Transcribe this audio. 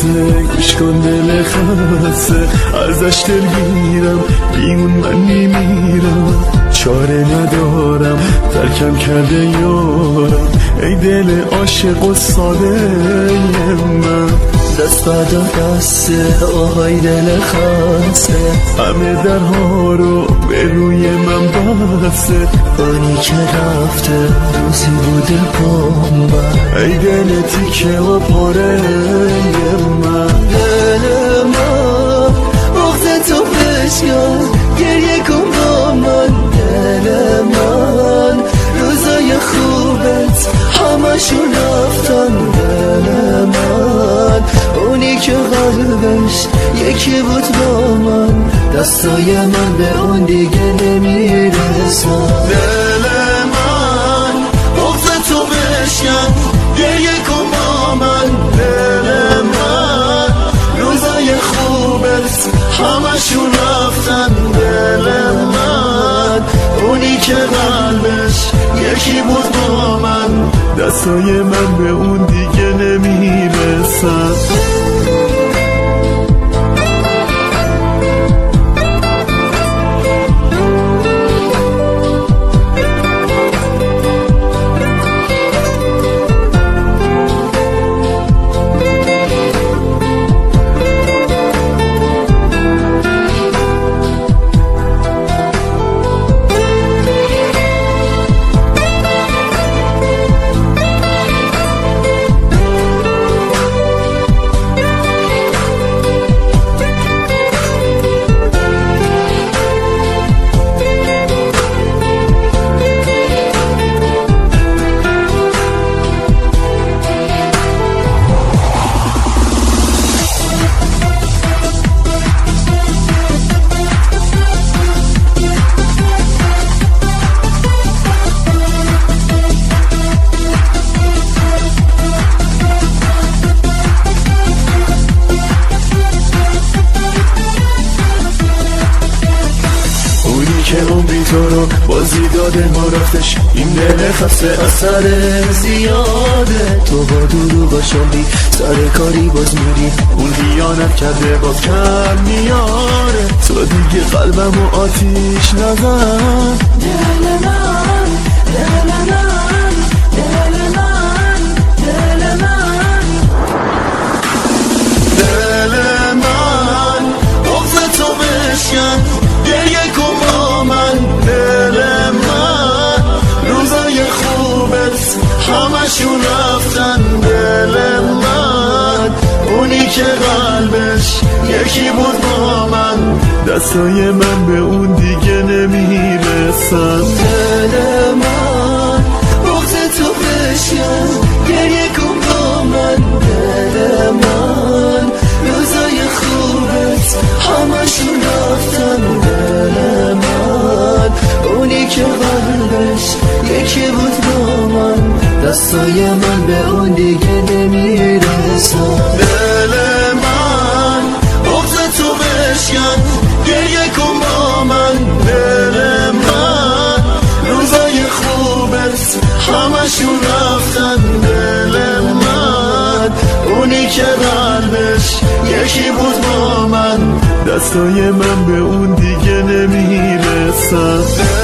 خسته گوش کن دل خسته ازش دلگیرم بیون من میمیرم چاره ندارم ترکم کرده یارم ای دل عاشق و ساده من دست بردار دسته آهای دل خسته همه درها رو به روی من بسته آنی که رفته روزی بوده پام ای دل تیکه و پاره من دل من بغض تو بشکن گریه کن با من دل من روزای خوبت همشون رفتن دل من اونی که قلبش یکی بود با من دستای من به اون دیگه نمیرسن دل من بغض تو بشکن گریه کن با من دل من روزای خوبت همشون رفتن دل من اونی که قلبش یکی بود با من دستای من به اون دیگه نمیرسن که عمری تو رو بازی داده ما رفتش این دل خسته اثر زیاده تو با دروغ شدی سر کاری باز میری اون خیانت کرده باز کم میاره تو دیگه قلبم و آتیش نزن دل من دل من دل من دل من دل من بغض تو بشکن گریه کن با من دل من روزای خوبت همشون رفتن دل من اونی که قلبش یکی بود با من دستای من به اون دیگه نمیرسن دل من بغض تو بشکن گریه کن با من دل من روزای خوبت همشون رفتن دل من اونی که قلبش یکی بود با من دستای من به اون دیگه نمیرسن دل من بغض تو بشکن گریه کن با من دل من روزای خوبت همشون رفتن دل من اونی که قلبش یکی بود با من دستای من به اون دیگه نمیرسن